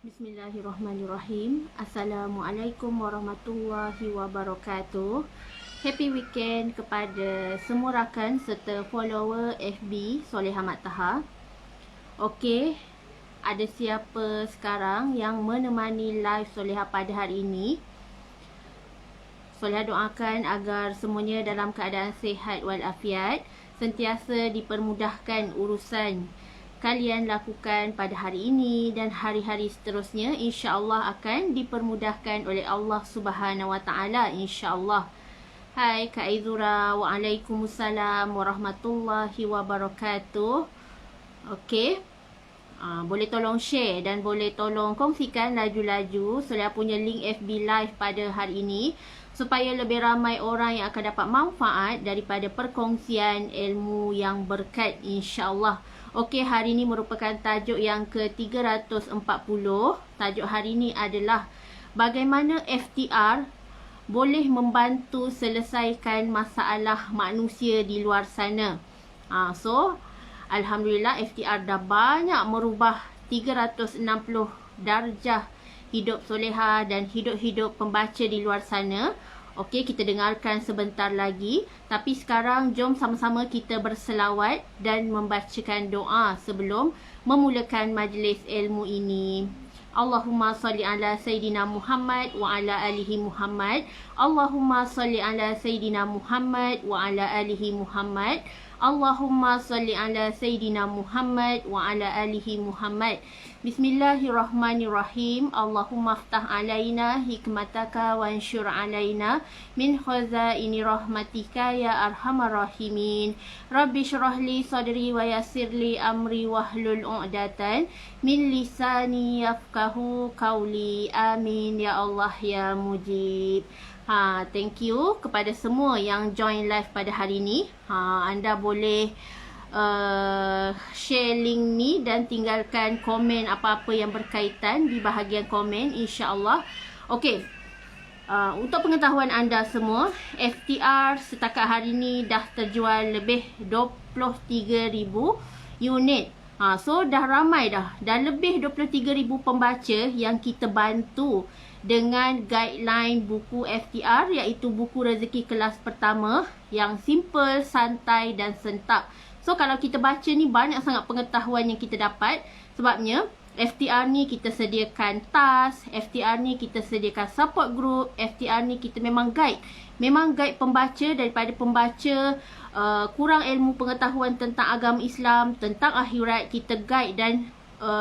Bismillahirrahmanirrahim. Assalamualaikum warahmatullahi wabarakatuh. Happy weekend kepada semua rakan serta follower FB Soleha Mat Taha. Okey, ada siapa sekarang yang menemani live Soleha pada hari ini? Soleha doakan agar semuanya dalam keadaan sihat walafiat, sentiasa dipermudahkan urusan kalian lakukan pada hari ini dan hari-hari seterusnya, insya-Allah akan dipermudahkan oleh Allah Subhanahu Wa Taala, insya-Allah. Hai Kak Izura, waalaikumsalam warahmatullahi wabarakatuh. Okey, boleh tolong share dan boleh tolong kongsikan laju-laju Soleha punya link FB live pada hari ini, supaya lebih ramai orang yang akan dapat manfaat daripada perkongsian ilmu yang berkat, insya-Allah. Okey, hari ini merupakan tajuk yang ke-340. Tajuk hari ini adalah bagaimana FTR boleh membantu selesaikan masalah manusia di luar sana. So, alhamdulillah FTR dah banyak merubah 360 darjah hidup Soleha dan hidup-hidup pembaca di luar sana. Okey, kita dengarkan sebentar lagi. Tapi sekarang jom sama-sama kita berselawat dan membacakan doa sebelum memulakan majlis ilmu ini. Allahumma salli ala Sayyidina Muhammad wa ala alihi Muhammad. Allahumma salli ala Sayyidina Muhammad wa ala alihi Muhammad. Allahumma salli ala Sayyidina Muhammad wa ala alihi Muhammad. Bismillahirrahmanirrahim. Allahumma aftah alaina hikmataka wa ansyur alaina min khazaini rahmatika ya arhamar rahimin. Rabbi syrah li sadri wa yassir li amri wahlul 'uqdatan min lisani yafqahu qawli. Amin ya Allah ya mujib. Thank you kepada semua yang join live pada hari ini. Anda boleh share link ni dan tinggalkan komen apa-apa yang berkaitan di bahagian komen, insya-Allah. Okey. Untuk pengetahuan anda semua, FTR setakat hari ini dah terjual lebih 23,000 unit. So dah ramai dah. Dah lebih 23,000 pembaca yang kita bantu dengan guideline buku FTR, iaitu buku rezeki kelas pertama yang simple, santai dan sentak. So kalau kita baca ni, banyak sangat pengetahuan yang kita dapat. Sebabnya FTR ni kita sediakan task, FTR ni kita sediakan support group, FTR ni kita memang guide. Memang guide pembaca daripada pembaca kurang ilmu pengetahuan tentang agama Islam, tentang akhirat, kita guide dan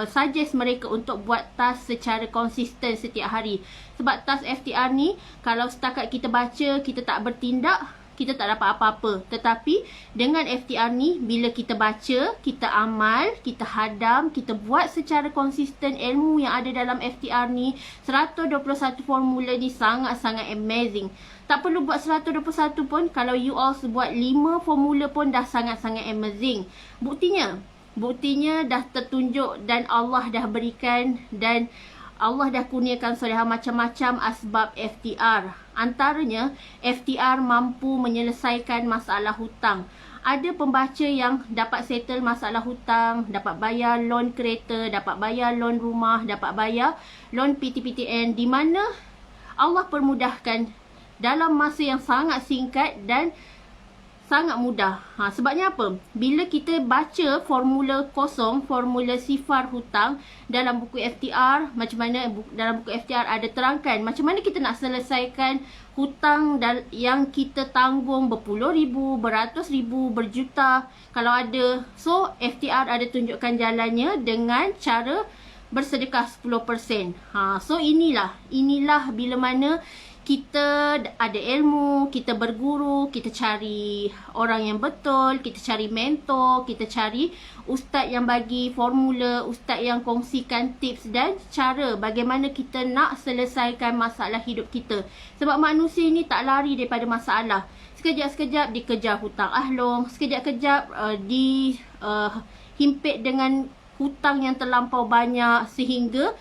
suggest mereka untuk buat task secara konsisten setiap hari. Sebab task FTR ni, kalau setakat kita baca, kita tak bertindak, kita tak dapat apa-apa. Tetapi dengan FTR ni, bila kita baca, kita amal, kita hadam, kita buat secara konsisten ilmu yang ada dalam FTR ni, 121 formula ni sangat-sangat amazing. Tak perlu buat 121 pun, kalau you all buat 5 formula pun dah sangat-sangat amazing. Buktinya dah tertunjuk dan Allah dah berikan dan Allah dah kurniakan Soleha macam-macam asbab FTR. Antaranya, FTR mampu menyelesaikan masalah hutang. Ada pembaca yang dapat settle masalah hutang, dapat bayar loan kereta, dapat bayar loan rumah, dapat bayar loan PTPTN, di mana Allah permudahkan dalam masa yang sangat singkat dan sangat mudah. Sebabnya apa? Bila kita baca formula kosong, formula sifar hutang dalam buku FTR, macam mana dalam buku FTR ada terangkan macam mana kita nak selesaikan hutang yang kita tanggung berpuluh ribu, beratus ribu, berjuta kalau ada. So FTR ada tunjukkan jalannya dengan cara bersedekah 10%. So inilah bila mana kita ada ilmu, kita berguru, kita cari orang yang betul, kita cari mentor, kita cari ustaz yang bagi formula, ustaz yang kongsikan tips dan cara bagaimana kita nak selesaikan masalah hidup kita. Sebab manusia ni tak lari daripada masalah. Sekejap-sekejap dikejar hutang ahlong, sekejap-kejap dihimpit dengan hutang yang terlampau banyak sehingga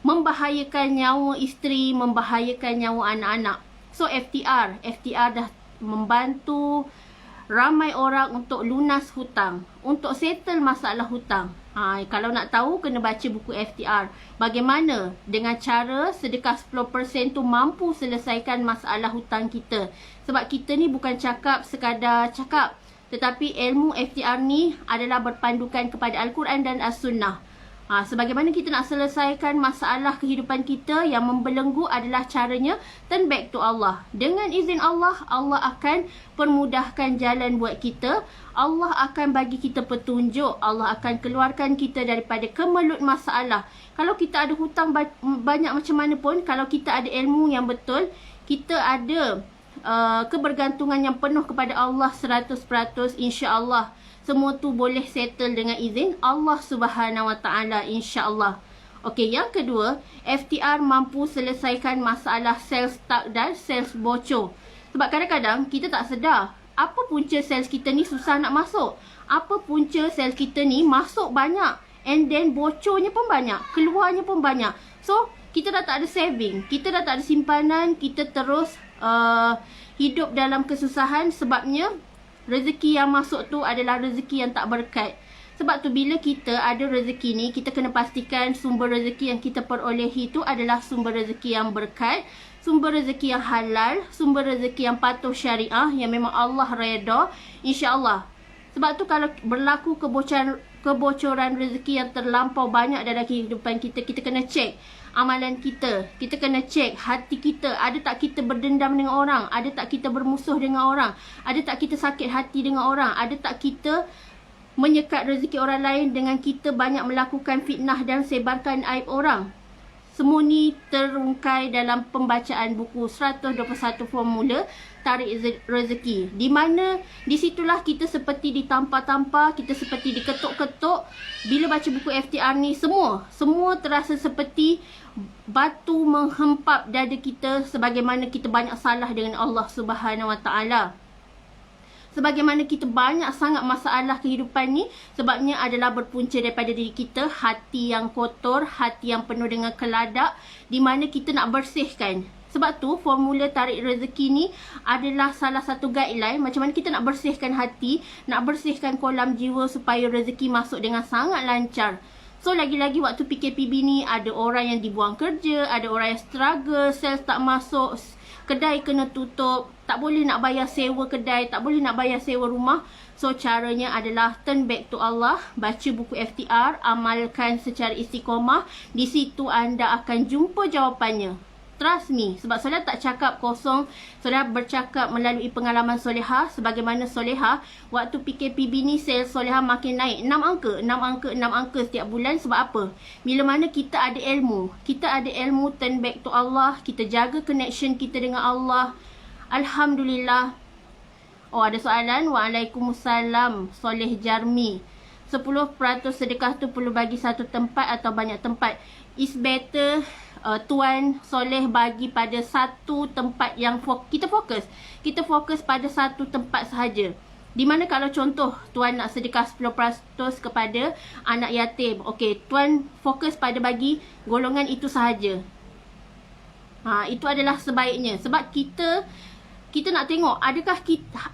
membahayakan nyawa isteri, membahayakan nyawa anak-anak. So FTR dah membantu ramai orang untuk lunas hutang, untuk settle masalah hutang. Kalau nak tahu, kena baca buku FTR. Bagaimana dengan cara sedekah 10% tu mampu selesaikan masalah hutang kita. Sebab kita ni bukan sekadar cakap. Tetapi ilmu FTR ni adalah berpandukan kepada Al-Quran dan As-Sunnah. Sebagaimana kita nak selesaikan masalah kehidupan kita, yang membelenggu adalah caranya turn back to Allah. Dengan izin Allah, Allah akan permudahkan jalan buat kita. Allah akan bagi kita petunjuk. Allah akan keluarkan kita daripada kemelut masalah. Kalau kita ada hutang banyak macam mana pun, kalau kita ada ilmu yang betul, kita ada kebergantungan yang penuh kepada Allah 100%, insya-Allah semua tu boleh settle dengan izin Allah Subhanahu Wa Taala, insya-Allah. Okey, yang kedua, FTR mampu selesaikan masalah sales stuck dan sales bocor. Sebab kadang-kadang kita tak sedar apa punca sales kita ni susah nak masuk. Apa punca sales kita ni masuk banyak and then bocornya pun banyak, keluarnya pun banyak. So, kita dah tak ada saving, kita dah tak ada simpanan, kita terus hidup dalam kesusahan. Sebabnya rezeki yang masuk tu adalah rezeki yang tak berkat. Sebab tu bila kita ada rezeki ni, kita kena pastikan sumber rezeki yang kita perolehi tu adalah sumber rezeki yang berkat, sumber rezeki yang halal, sumber rezeki yang patuh syariah, yang memang Allah redha, insya-Allah. Sebab tu kalau berlaku kebocoran rezeki yang terlampau banyak dalam kehidupan kita, kita kena cek amalan kita. Kita kena cek hati kita. Ada tak kita berdendam dengan orang? Ada tak kita bermusuh dengan orang? Ada tak kita sakit hati dengan orang? Ada tak kita menyekat rezeki orang lain dengan kita banyak melakukan fitnah dan sebarkan aib orang? Semua ni terungkai dalam pembacaan buku 121 formula tarik rezeki. Di mana di situlah kita seperti ditampa-tampa, kita seperti diketuk-ketuk. Bila baca buku FTR ni, semua terasa seperti batu menghempap dada kita, sebagaimana kita banyak salah dengan Allah Subhanahu Wa Taala. Sebagaimana kita banyak sangat masalah kehidupan ni, sebabnya adalah berpunca daripada diri kita, hati yang kotor, hati yang penuh dengan keladak, di mana kita nak bersihkan. Sebab tu formula tarik rezeki ni adalah salah satu guideline macam mana kita nak bersihkan hati, nak bersihkan kolam jiwa supaya rezeki masuk dengan sangat lancar. So lagi-lagi waktu PKPB ni ada orang yang dibuang kerja, ada orang yang struggle, sales tak masuk, kedai kena tutup, tak boleh nak bayar sewa kedai, tak boleh nak bayar sewa rumah. So caranya adalah turn back to Allah, baca buku FTR, amalkan secara istiqomah. Di situ anda akan jumpa jawapannya. Trust me, sebab Soleh tak cakap kosong. Soleh bercakap melalui pengalaman Solehah. Sebagaimana Solehah, waktu PKPB ni sales Solehah makin naik 6 angka setiap bulan. Sebab apa? Bila mana kita ada ilmu, turn back to Allah, kita jaga connection kita dengan Allah, Alhamdulillah. Oh, ada soalan? Waalaikumsalam, Soleh Jarmi. 10% sedekah tu perlu bagi satu tempat atau banyak tempat? Is better Tuan Soleh bagi pada satu tempat yang kita fokus. Kita fokus pada satu tempat sahaja. Di mana kalau contoh Tuan nak sedekah 10% kepada anak yatim, okey, Tuan fokus pada bagi golongan itu sahaja. Itu adalah sebaiknya. Sebab kita nak tengok, adakah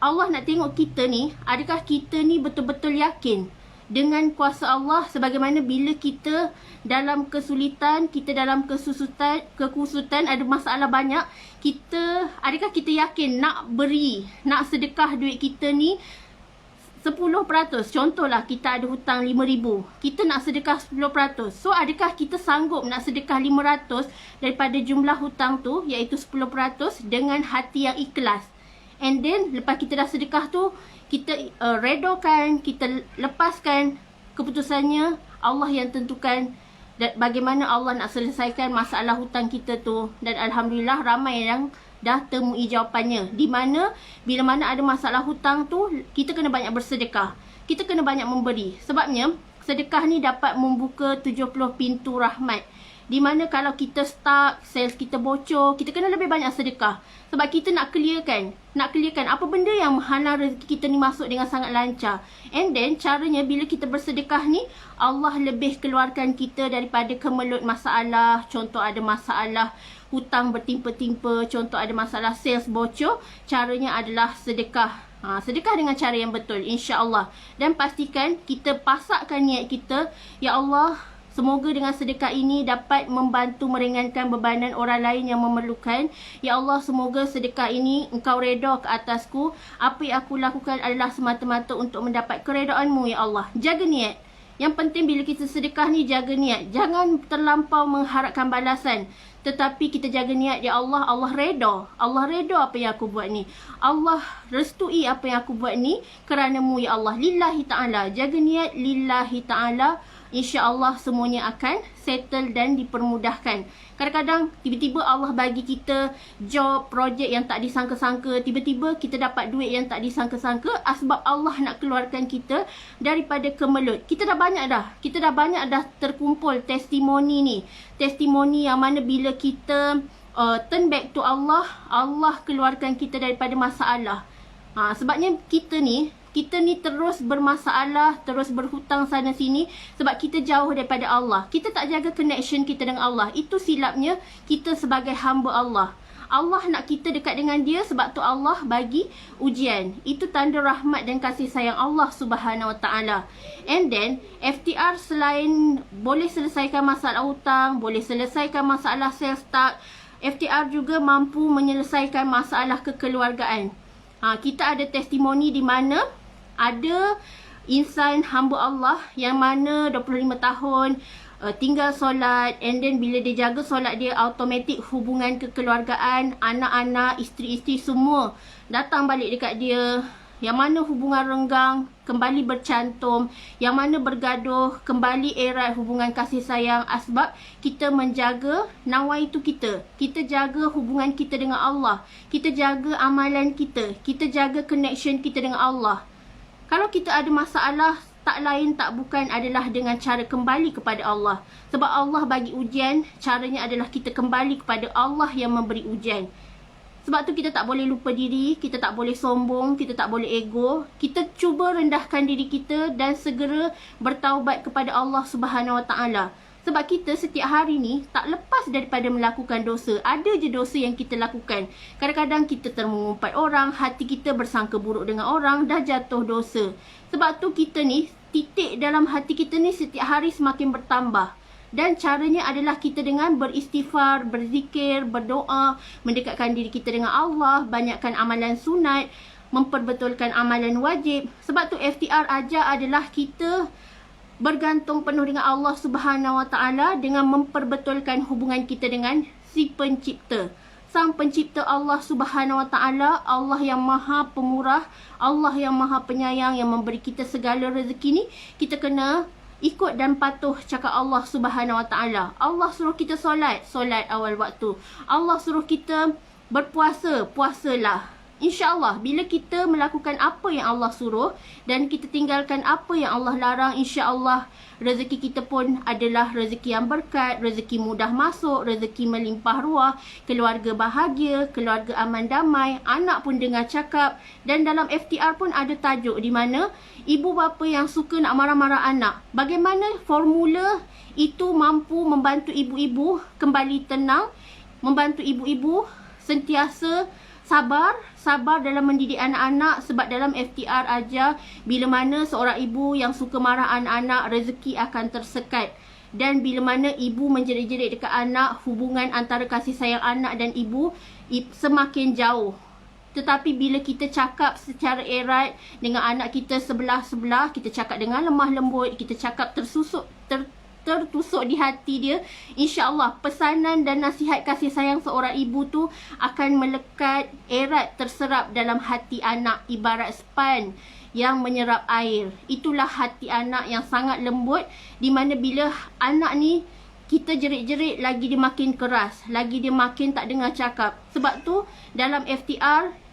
Allah nak tengok kita ni, adakah kita ni betul-betul yakin dengan kuasa Allah. Sebagaimana bila kita dalam kesulitan, kita dalam kekusutan, ada masalah banyak, adakah kita yakin nak beri, nak sedekah duit kita ni 10%? Contohlah kita ada hutang 5,000, kita nak sedekah 10%. So adakah kita sanggup nak sedekah 500 daripada jumlah hutang tu, iaitu 10%, dengan hati yang ikhlas? And then lepas kita dah sedekah tu, kita redokan, kita lepaskan, keputusannya Allah yang tentukan bagaimana Allah nak selesaikan masalah hutang kita tu. Dan Alhamdulillah ramai yang dah temui jawapannya. Di mana bila mana ada masalah hutang tu, kita kena banyak bersedekah, kita kena banyak memberi. Sebabnya sedekah ni dapat membuka 70 pintu rahmat. Di mana kalau kita stuck, sales kita bocor, kita kena lebih banyak sedekah. Sebab kita nak clearkan apa benda yang menghalang rezeki kita ni masuk dengan sangat lancar. And then caranya bila kita bersedekah ni, Allah lebih keluarkan kita daripada kemelut masalah. Contoh ada masalah hutang bertimpa-timpa, contoh ada masalah sales bocor, caranya adalah sedekah. Sedekah dengan cara yang betul, insya-Allah. Dan pastikan kita pasakkan niat kita, ya Allah, semoga dengan sedekah ini dapat membantu meringankan bebanan orang lain yang memerlukan. Ya Allah, semoga sedekah ini Engkau redha ke atasku. Apa yang aku lakukan adalah semata-mata untuk mendapat keredaan-Mu, ya Allah. Jaga niat. Yang penting bila kita sedekah ni, jaga niat. Jangan terlampau mengharapkan balasan. Tetapi kita jaga niat, ya Allah, Allah redha. Allah redha apa yang aku buat ni. Allah restui apa yang aku buat ni kerana-Mu, ya Allah. Lillahi ta'ala. Jaga niat lillahi ta'ala. InsyaAllah semuanya akan settle dan dipermudahkan. Kadang-kadang tiba-tiba Allah bagi kita job, projek yang tak disangka-sangka. Tiba-tiba kita dapat duit yang tak disangka-sangka. Sebab Allah nak keluarkan kita daripada kemelut. Kita dah banyak dah terkumpul testimoni ni. Testimoni yang mana bila kita turn back to Allah, Allah keluarkan kita daripada masalah. Sebabnya kita ni terus bermasalah, terus berhutang sana sini sebab kita jauh daripada Allah. Kita tak jaga connection kita dengan Allah. Itu silapnya kita sebagai hamba Allah. Allah nak kita dekat dengan dia, sebab tu Allah bagi ujian. Itu tanda rahmat dan kasih sayang Allah Subhanahu Wa Taala. And then FTR selain boleh selesaikan masalah hutang, boleh selesaikan masalah sales tak, FTR juga mampu menyelesaikan masalah kekeluargaan. Kita ada testimoni di mana ada insan hamba Allah yang mana 25 tahun tinggal solat, and then bila dia jaga solat dia, automatik hubungan kekeluargaan, anak-anak, isteri-isteri semua datang balik dekat dia. Yang mana hubungan renggang kembali bercantum, yang mana bergaduh kembali erat hubungan kasih sayang, sebab kita menjaga nawaitu kita. Kita jaga hubungan kita dengan Allah, kita jaga amalan kita, kita jaga connection kita dengan Allah. Kalau kita ada masalah, tak lain tak bukan adalah dengan cara kembali kepada Allah. Sebab Allah bagi ujian, caranya adalah kita kembali kepada Allah yang memberi ujian. Sebab tu kita tak boleh lupa diri, kita tak boleh sombong, kita tak boleh ego. Kita cuba rendahkan diri kita dan segera bertaubat kepada Allah Subhanahu Wa Taala. Sebab kita setiap hari ni tak lepas daripada melakukan dosa. Ada je dosa yang kita lakukan. Kadang-kadang kita termengumpat orang, hati kita bersangka buruk dengan orang, dah jatuh dosa. Sebab tu kita ni, titik dalam hati kita ni setiap hari semakin bertambah. Dan caranya adalah kita dengan beristighfar, berzikir, berdoa, mendekatkan diri kita dengan Allah, banyakkan amalan sunat, memperbetulkan amalan wajib. Sebab tu FTR ajar adalah kita bergantung penuh dengan Allah Subhanahu Wa Taala dengan memperbetulkan hubungan kita dengan si pencipta. Sang pencipta Allah Subhanahu Wa Taala, Allah yang maha pemurah, Allah yang maha penyayang, yang memberi kita segala rezeki ni, kita kena ikut dan patuh cakap Allah Subhanahu Wa Taala. Allah suruh kita solat, solat awal waktu. Allah suruh kita berpuasa, puasalah. InsyaAllah bila kita melakukan apa yang Allah suruh dan kita tinggalkan apa yang Allah larang, insyaAllah rezeki kita pun adalah rezeki yang berkat, rezeki mudah masuk, rezeki melimpah ruah, keluarga bahagia, keluarga aman damai, anak pun dengar cakap. Dan dalam FTR pun ada tajuk di mana ibu bapa yang suka nak marah-marah anak, bagaimana formula itu mampu membantu ibu-ibu kembali tenang, membantu ibu-ibu sentiasa sabar dalam mendidik anak-anak. Sebab dalam FTR ajar bila mana seorang ibu yang suka marah anak-anak, rezeki akan tersekat. Dan bila mana ibu menjerit-jerit dekat anak, hubungan antara kasih sayang anak dan ibu semakin jauh. Tetapi bila kita cakap secara erat dengan anak kita sebelah-sebelah, kita cakap dengan lemah lembut, kita cakap tertusuk di hati dia, insya-Allah pesanan dan nasihat kasih sayang seorang ibu tu akan melekat, erat, terserap dalam hati anak ibarat span yang menyerap air. Itulah hati anak yang sangat lembut, di mana bila anak ni kita jerit-jerit, lagi dia makin keras, lagi dia makin tak dengar cakap. Sebab tu dalam FTR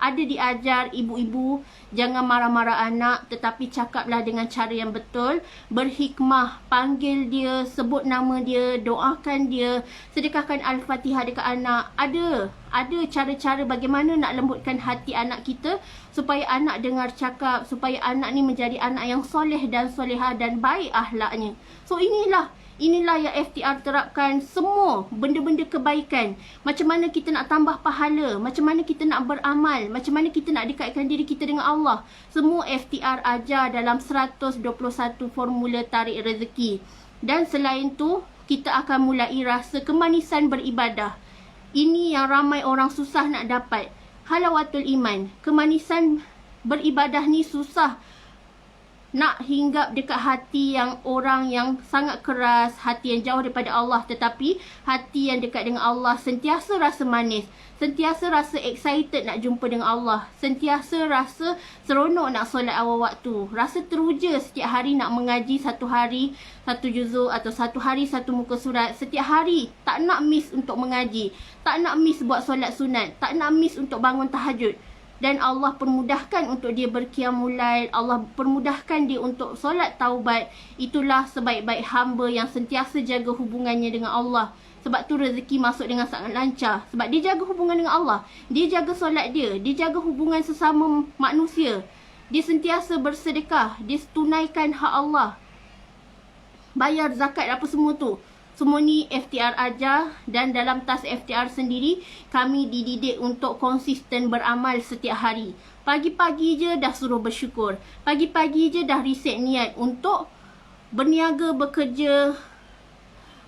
ada diajar ibu-ibu jangan marah-marah anak, tetapi cakaplah dengan cara yang betul, berhikmah, panggil dia, sebut nama dia, doakan dia, sedekahkan Al-Fatihah dekat anak. Ada cara-cara bagaimana nak lembutkan hati anak kita supaya anak dengar cakap, supaya anak ni menjadi anak yang soleh dan solehah dan baik akhlaknya. So inilah Inilah yang FTR terapkan, semua benda-benda kebaikan. Macam mana kita nak tambah pahala, macam mana kita nak beramal, macam mana kita nak dekatkan diri kita dengan Allah. Semua FTR ajar dalam 121 formula tarik rezeki. Dan selain tu, kita akan mulai rasa kemanisan beribadah. Ini yang ramai orang susah nak dapat. Halawatul iman. Kemanisan beribadah ni susah nak hinggap dekat hati yang orang yang sangat keras, hati yang jauh daripada Allah. Tetapi hati yang dekat dengan Allah sentiasa rasa manis, sentiasa rasa excited nak jumpa dengan Allah, sentiasa rasa seronok nak solat awal waktu, rasa teruja setiap hari nak mengaji, satu hari satu juzuk atau satu hari satu muka surat, setiap hari tak nak miss untuk mengaji, tak nak miss buat solat sunat, tak nak miss untuk bangun tahajud. Dan Allah permudahkan untuk dia berqiyamul lail, Allah permudahkan dia untuk solat taubat. Itulah sebaik-baik hamba yang sentiasa jaga hubungannya dengan Allah. Sebab tu rezeki masuk dengan sangat lancar. Sebab dia jaga hubungan dengan Allah, dia jaga solat dia jaga hubungan sesama manusia. Dia sentiasa bersedekah, dia tunaikan hak Allah, bayar zakat apa semua tu. Semua ni FTR ajar, dan dalam tas FTR sendiri kami dididik untuk konsisten beramal setiap hari. Pagi-pagi je dah suruh bersyukur. Pagi-pagi je dah reset niat untuk berniaga, bekerja,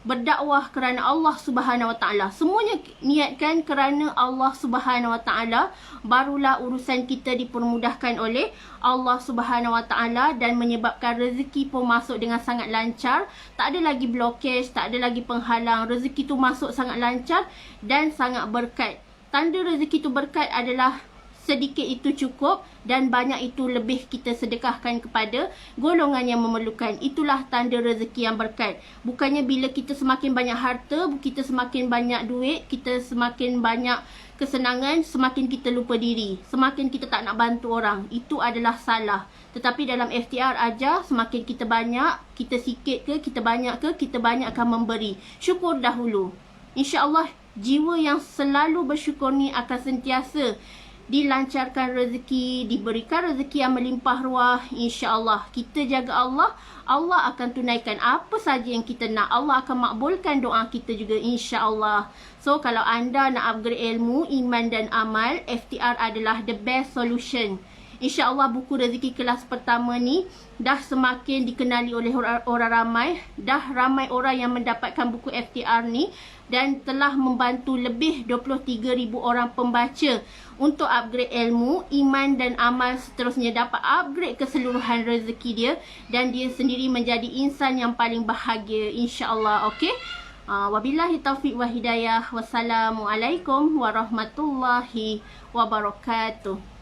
berdakwah kerana Allah Subhanahu Wa Taala. Semuanya niatkan kerana Allah Subhanahu Wa Taala, barulah urusan kita dipermudahkan oleh Allah Subhanahu Wa Taala dan menyebabkan rezeki pun masuk dengan sangat lancar. Tak ada lagi blockage, tak ada lagi penghalang. Rezeki tu masuk sangat lancar dan sangat berkat. Tanda rezeki tu berkat adalah sedikit itu cukup dan banyak itu lebih kita sedekahkan kepada golongan yang memerlukan. Itulah tanda rezeki yang berkat. Bukannya bila kita semakin banyak harta, kita semakin banyak duit, kita semakin banyak kesenangan, semakin kita lupa diri, semakin kita tak nak bantu orang. Itu adalah salah. Tetapi dalam FTR ajar, semakin kita banyak, kita sikit ke, kita banyak ke, kita banyak akan memberi. Syukur dahulu. InsyaAllah jiwa yang selalu bersyukur ni akan sentiasa dilancarkan rezeki, diberikan rezeki yang melimpah ruah. InsyaAllah kita jaga Allah, Allah akan tunaikan apa saja yang kita nak. Allah akan makbulkan doa kita juga, insyaAllah. So kalau anda nak upgrade ilmu, iman dan amal, FTR adalah the best solution. InsyaAllah buku rezeki kelas pertama ni dah semakin dikenali oleh orang ramai. Dah ramai orang yang mendapatkan buku FTR ni dan telah membantu lebih 23,000 orang pembaca untuk upgrade ilmu, iman dan amal, seterusnya dapat upgrade keseluruhan rezeki dia dan dia sendiri menjadi insan yang paling bahagia, insyaAllah. Okey. Wabillahi taufiq wa hidayah. Wassalamualaikum warahmatullahi wabarakatuh.